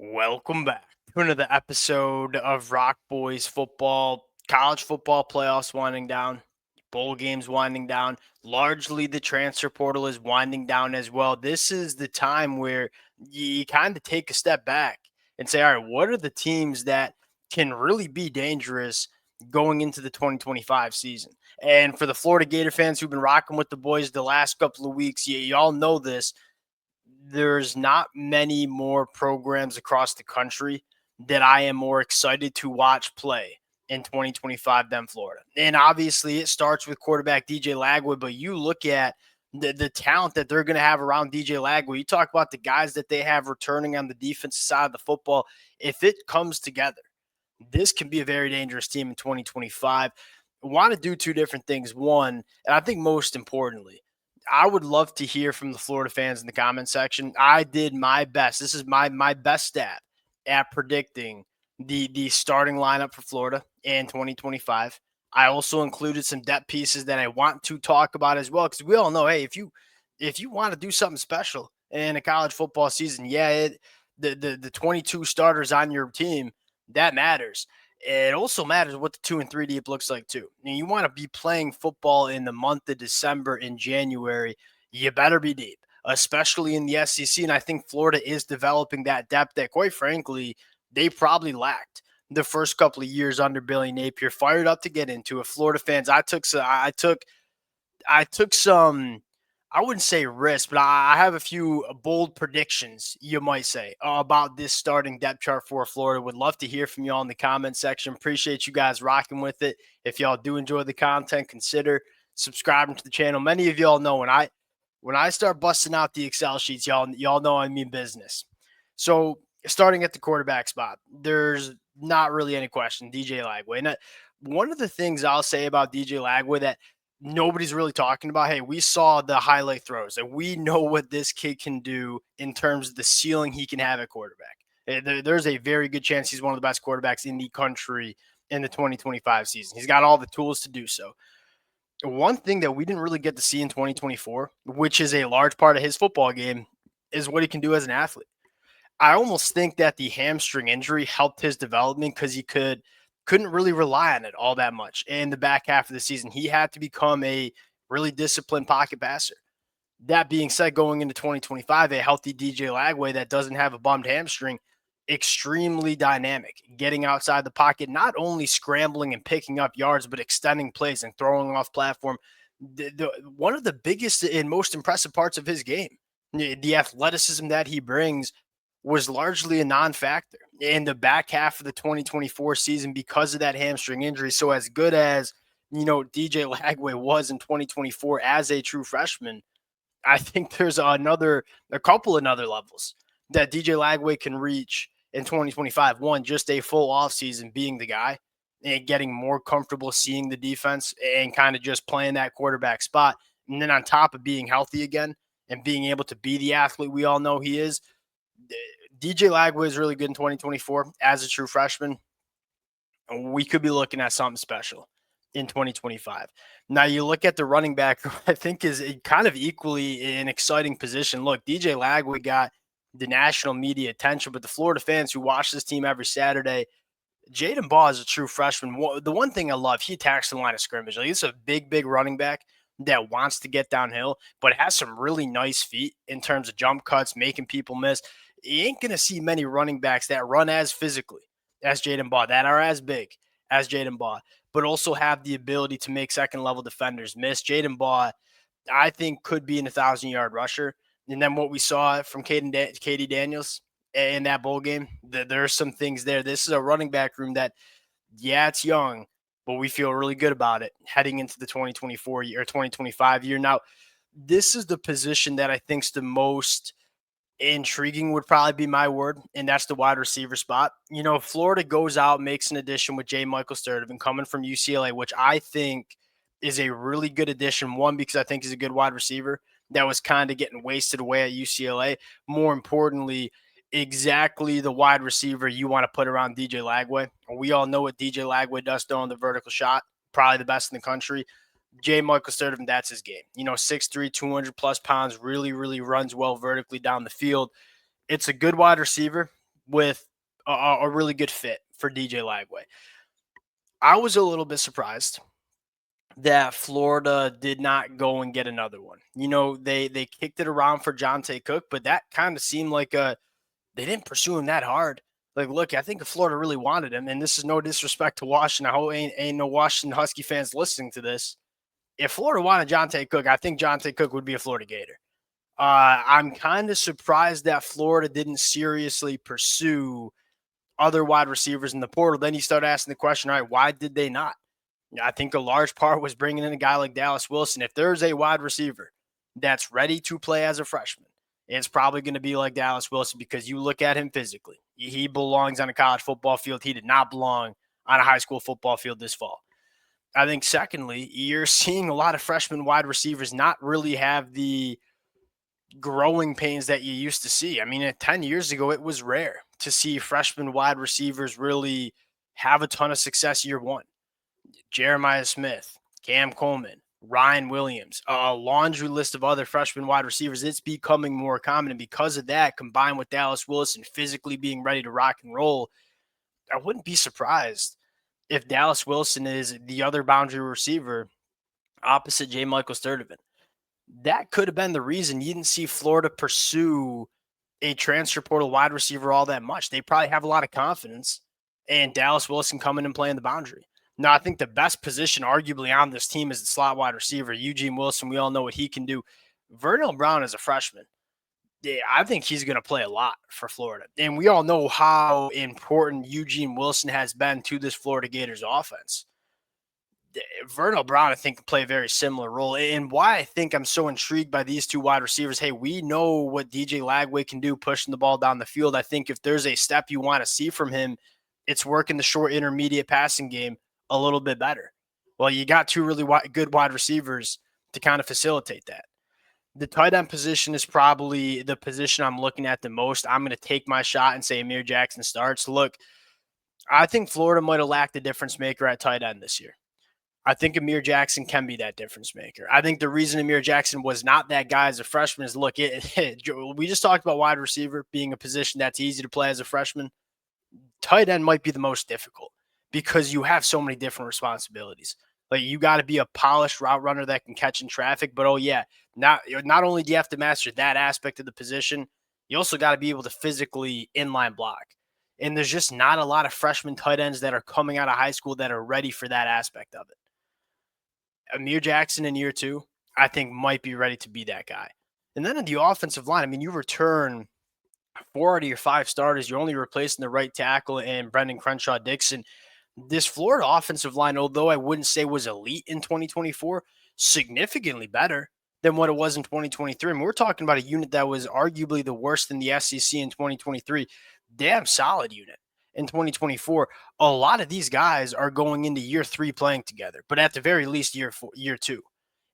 Welcome back to another episode of Rock Boys Football. College football playoffs winding down, bowl games winding down. Largely, the transfer portal is winding down as well. This is the time where you kind of take a step back and say, all right, what are the teams that can really be dangerous going into the 2025 season? And for the Florida Gator fans who've been rocking with the boys the last couple of weeks, you all know this. There's not many more programs across the country that I am more excited to watch play in 2025 than Florida. And obviously, it starts with quarterback DJ Lagway, but you look at the talent that they're going to have around DJ Lagway. You talk about the guys that they have returning on the defensive side of the football. If it comes together, this can be a very dangerous team in 2025. Want to do two different things. One, and I think most importantly, I would love to hear from the Florida fans in the comment section. I did my best. This is my best stat at predicting the starting lineup for Florida in 2025. I also included some depth pieces that I want to talk about as well, because we all know, hey, if you want to do something special in a college football season, the 22 starters on your team, that matters. It also matters what the 2 and 3 deep looks like too. I mean, you want to be playing football in the month of December and January. You better be deep, especially in the SEC. And I think Florida is developing that depth that, quite frankly, they probably lacked the first couple of years under Billy Napier. Fired up to get into it. Florida fans, I took some, I wouldn't say risk, but I have a few bold predictions, you might say, about this starting depth chart for Florida. Would love to hear from y'all in the comment section. Appreciate you guys rocking with it. If y'all do enjoy the content, consider subscribing to the channel. Many of y'all know when I start busting out the Excel sheets, y'all know I mean business. So starting at the quarterback spot, there's not really any question. DJ Lagway. And one of the things I'll say about DJ Lagway that nobody's really talking about. Hey, we saw the highlight throws, and we know what this kid can do in terms of the ceiling he can have at quarterback. There's a very good chance he's one of the best quarterbacks in the country in the 2025 season. He's got all the tools to do so. One thing that we didn't really get to see in 2024, which is a large part of his football game, is what he can do as an athlete. I almost think that the hamstring injury helped his development because he couldn't really rely on it all that much in the back half of the season. He had to become a really disciplined pocket passer. That being said, going into 2025, a healthy DJ Lagway that doesn't have a bummed hamstring, extremely dynamic, getting outside the pocket, not only scrambling and picking up yards, but extending plays and throwing off platform. One of the biggest and most impressive parts of his game, the athleticism that he brings, was largely a non-factor in the back half of the 2024 season because of that hamstring injury. So as good as, DJ Lagway was in 2024 as a true freshman, I think there's a couple another levels that DJ Lagway can reach in 2025. One, just a full offseason being the guy and getting more comfortable seeing the defense and kind of just playing that quarterback spot. And then on top of being healthy again and being able to be the athlete we all know he is, DJ Lagway is really good in 2024 as a true freshman. We could be looking at something special in 2025. Now you look at the running back, who I think is kind of equally an exciting position. Look, DJ Lagway got the national media attention, but the Florida fans who watch this team every Saturday, Jaden Baugh is a true freshman. The one thing I love, he attacks the line of scrimmage. Like, he's a big running back that wants to get downhill, but has some really nice feet in terms of jump cuts, making people miss. You ain't going to see many running backs that run as physically as Jaden Baugh, that are as big as Jaden Baugh, but also have the ability to make second level defenders miss. Jaden Baugh, I think, could be an 1,000-yard rusher. And then what we saw from Katie Daniels in that bowl game, there are some things there. This is a running back room that, yeah, it's young, but we feel really good about it heading into the 2024 year or 2025 year. Now, this is the position that I think is the most intriguing, would probably be my word, and that's the wide receiver spot. Florida goes out, makes an addition with J. Michael Sturdivant coming from UCLA, which I think is a really good addition. One, because I think he's a good wide receiver that was kind of getting wasted away at UCLA. More importantly, exactly the wide receiver you want to put around DJ Lagway. We all know what DJ Lagway does on the vertical shot, probably the best in the country. J. Michael Sturdivant, that's his game. 6'3", 200 plus pounds, really runs well vertically down the field. It's a good wide receiver, with a really good fit for DJ Lagway. I was a little bit surprised that Florida did not go and get another one. They kicked it around for Jonte Cook, but that kind of seemed like they didn't pursue him that hard. Like, look, I think if Florida really wanted him, and this is no disrespect to Washington, I hope ain't no Washington Husky fans listening to this. If Florida wanted Jonte Cook, I think Jonte Cook would be a Florida Gator. I'm kind of surprised that Florida didn't seriously pursue other wide receivers in the portal. Then you start asking the question, all right, why did they not? I think a large part was bringing in a guy like Dallas Wilson. If there's a wide receiver that's ready to play as a freshman, it's probably going to be like Dallas Wilson, because you look at him physically. He belongs on a college football field. He did not belong on a high school football field this fall. I think, secondly, you're seeing a lot of freshman wide receivers not really have the growing pains that you used to see. I mean, 10 years ago, it was rare to see freshman wide receivers really have a ton of success year one. Jeremiah Smith, Cam Coleman, Ryan Williams, a laundry list of other freshman wide receivers. It's becoming more common. And because of that, combined with Dallas Wilson physically being ready to rock and roll, I wouldn't be surprised if Dallas Wilson is the other boundary receiver opposite J. Michael Sturdivant. That could have been the reason you didn't see Florida pursue a transfer portal wide receiver all that much. They probably have a lot of confidence in Dallas Wilson coming and playing the boundary. Now, I think the best position arguably on this team is the slot wide receiver, Eugene Wilson. We all know what he can do. Vernell Brown is a freshman. Yeah, I think he's going to play a lot for Florida. And we all know how important Eugene Wilson has been to this Florida Gators offense. Vernell Brown, I think, can play a very similar role. And why I think I'm so intrigued by these two wide receivers, hey, we know what DJ Lagway can do pushing the ball down the field. I think if there's a step you want to see from him, it's working the short intermediate passing game a little bit better. Well, you got two really good wide receivers to kind of facilitate that. The tight end position is probably the position I'm looking at the most. I'm going to take my shot and say Amir Jackson starts. Look, I think Florida might have lacked a difference maker at tight end this year. I think Amir Jackson can be that difference maker. I think the reason Amir Jackson was not that guy as a freshman is, look, we just talked about wide receiver being a position that's easy to play as a freshman. Tight end might be the most difficult because you have so many different responsibilities. Like, you got to be a polished route runner that can catch in traffic. But, not only do you have to master that aspect of the position, you also got to be able to physically inline block. And there's just not a lot of freshman tight ends that are coming out of high school that are ready for that aspect of it. Amir Jackson in year two, I think, might be ready to be that guy. And then in the offensive line, I mean, you return 4 out of your 5 starters. You're only replacing the right tackle and Brendan Crenshaw-Dixon. This Florida offensive line, although I wouldn't say was elite in 2024, significantly better than what it was in 2023. I mean, we're talking about a unit that was arguably the worst in the SEC in 2023. Damn solid unit in 2024. A lot of these guys are going into year 3 playing together, but at the very least year 2.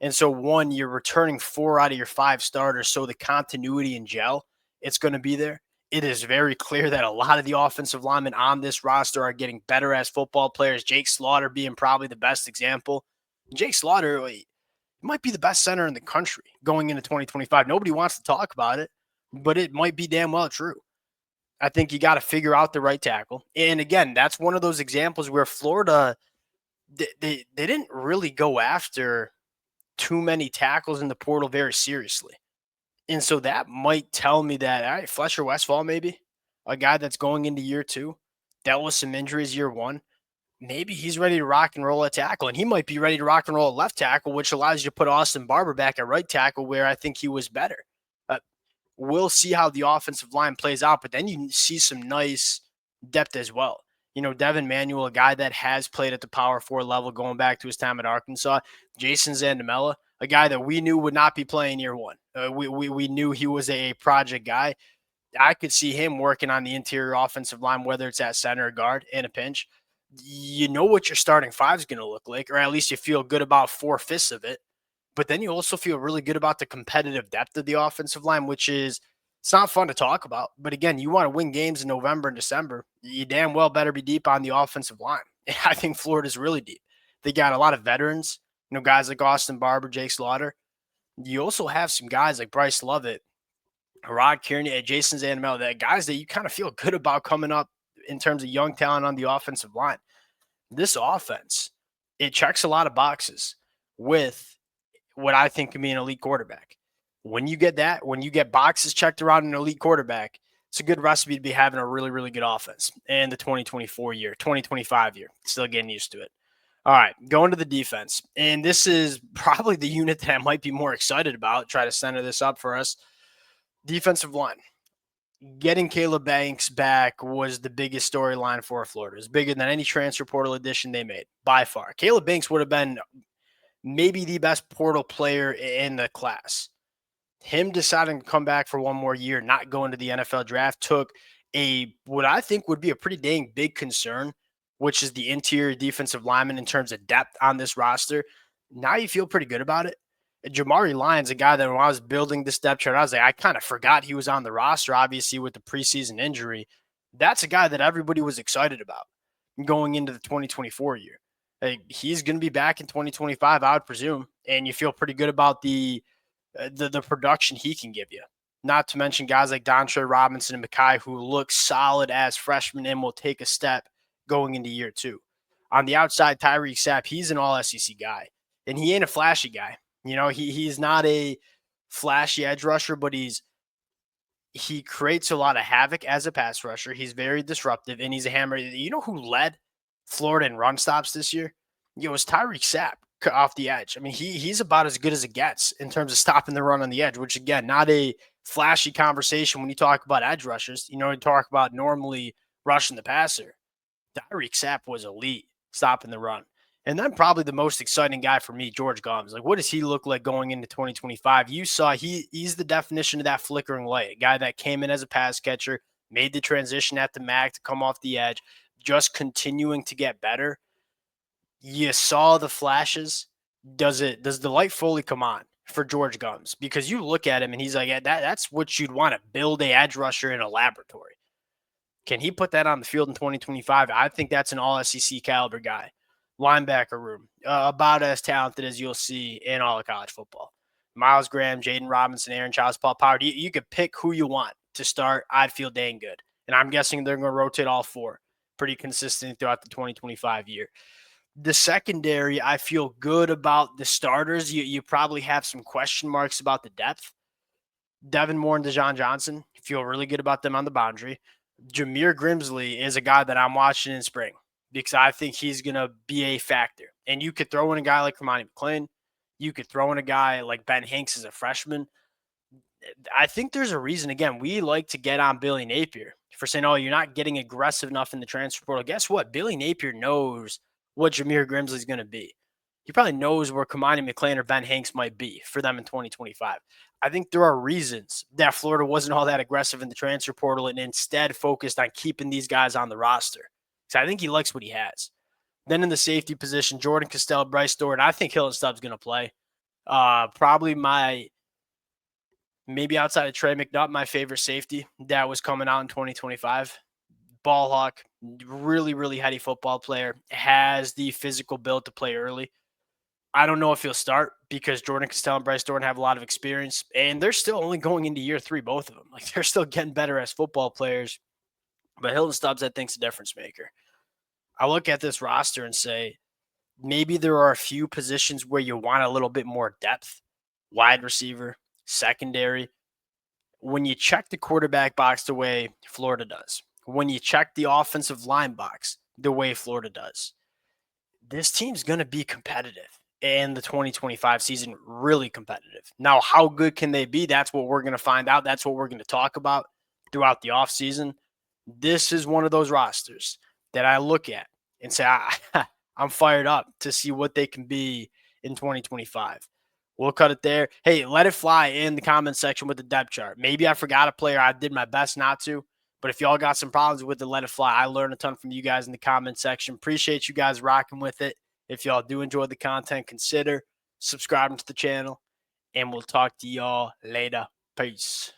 And so, one, you're returning 4 out of your 5 starters, so the continuity and gel, it's going to be there. It is very clear that a lot of the offensive linemen on this roster are getting better as football players. Jake Slaughter being probably the best example. Jake Slaughter might be the best center in the country going into 2025. Nobody wants to talk about it, but it might be damn well true. I think you got to figure out the right tackle. And again, that's one of those examples where Florida, they didn't really go after too many tackles in the portal very seriously. And so that might tell me that, all right, Fletcher Westfall, maybe a guy that's going into year 2, dealt with some injuries year 1. Maybe he's ready to rock and roll at tackle, and he might be ready to rock and roll at left tackle, which allows you to put Austin Barber back at right tackle where I think he was better. We'll see how the offensive line plays out, but then you see some nice depth as well. Devin Manuel, a guy that has played at the Power 4 level going back to his time at Arkansas. Jason Zandamela, a guy that we knew would not be playing year 1. We knew he was a project guy. I could see him working on the interior offensive line, whether it's at center or guard in a pinch. You know what your starting 5 is going to look like, or at least you feel good about 4/5 of it. But then you also feel really good about the competitive depth of the offensive line, which is, it's not fun to talk about. But again, you want to win games in November and December, you damn well better be deep on the offensive line. And I think Florida's really deep. They got a lot of veterans, guys like Austin Barber, Jake Slaughter. You also have some guys like Bryce Lovett, Rod Kearney, Jason Zanamel, that guys that you kind of feel good about coming up in terms of young talent on the offensive line. This offense, it checks a lot of boxes with what I think can be an elite quarterback. When you get that, when you get boxes checked around an elite quarterback, it's a good recipe to be having a really, really good offense. And the 2024 year, 2025 year, still getting used to it. All right, going to the defense. And this is probably the unit that I might be more excited about. Try to center this up for us. Defensive line. Getting Caleb Banks back was the biggest storyline for Florida. It's bigger than any transfer portal addition they made, by far. Caleb Banks would have been maybe the best portal player in the class. Him deciding to come back for one more year, not going to the NFL draft, took what I think would be a pretty dang big concern, which is the interior defensive lineman in terms of depth on this roster. Now you feel pretty good about it. Jamari Lyons, a guy that when I was building this depth chart, I was like, I kind of forgot he was on the roster, obviously, with the preseason injury. That's a guy that everybody was excited about going into the 2024 year. He's going to be back in 2025, I would presume, and you feel pretty good about the production he can give you. Not to mention guys like Dontre Robinson and Mekhi, who look solid as freshmen and will take a step going into year two. On the outside, Tyreek Sapp, he's an all-SEC guy, and he ain't a flashy guy. You know, he's not a flashy edge rusher, but he creates a lot of havoc as a pass rusher. He's very disruptive, and he's a hammer. You know who led Florida in run stops this year? It was Tyreek Sapp off the edge. I mean, he's about as good as it gets in terms of stopping the run on the edge, which, again, not a flashy conversation when you talk about edge rushers. You know, you talk about normally rushing the passer. Tyreek Sapp was elite stopping the run. And then probably the most exciting guy for me, George Gums. Like, what does he look like going into 2025? You saw he's the definition of that flickering light, a guy that came in as a pass catcher, made the transition at the MAC to come off the edge, just continuing to get better. You saw the flashes. Does the light fully come on for George Gums? Because you look at him and he's like, yeah, that's what you'd want to build a edge rusher in a laboratory. Can he put that on the field in 2025? I think that's an all-SEC caliber guy. Linebacker room, about as talented as you'll see in all of college football. Miles Graham, Jaden Robinson, Aaron Childs, Paul Power. You could pick who you want to start. I'd feel dang good. And I'm guessing they're going to rotate all four pretty consistent throughout the 2025 year. The secondary, I feel good about the starters. You probably have some question marks about the depth. Devin Moore and Dejon Johnson, feel really good about them on the boundary. Jameer Grimsley is a guy that I'm watching in spring, because I think he's going to be a factor. And you could throw in a guy like Kamani McClain. You could throw in a guy like Ben Hanks as a freshman. I think there's a reason, again, we like to get on Billy Napier for saying, oh, you're not getting aggressive enough in the transfer portal. Guess what? Billy Napier knows what Jameer Grimsley is going to be. He probably knows where Kamani McClain or Ben Hanks might be for them in 2025. I think there are reasons that Florida wasn't all that aggressive in the transfer portal and instead focused on keeping these guys on the roster. So I think he likes what he has. Then in the safety position, Jordan Costello, Bryce Stewart. I think Hilton Stubbs going to play. Probably maybe outside of Trey McNutt, my favorite safety that was coming out in 2025. Ball hawk, really, really heady football player, has the physical build to play early. I don't know if he'll start because Jordan Costello and Bryce Stewart have a lot of experience, and they're still only going into year 3, both of them. Like, they're still getting better as football players. But Hilton Stubbs, I think, is a difference maker. I look at this roster and say, maybe there are a few positions where you want a little bit more depth. Wide receiver, secondary. When you check the quarterback box the way Florida does, when you check the offensive line box the way Florida does, this team's going to be competitive in the 2025 season, really competitive. Now, how good can they be? That's what we're going to find out. That's what we're going to talk about throughout the offseason. This is one of those rosters that I look at and say, I'm fired up to see what they can be in 2025. We'll cut it there. Hey, let it fly in the comment section with the depth chart. Maybe I forgot a player. I did my best not to. But if y'all got some problems with it, let it fly. I learned a ton from you guys in the comment section. Appreciate you guys rocking with it. If y'all do enjoy the content, consider subscribing to the channel. And we'll talk to y'all later. Peace.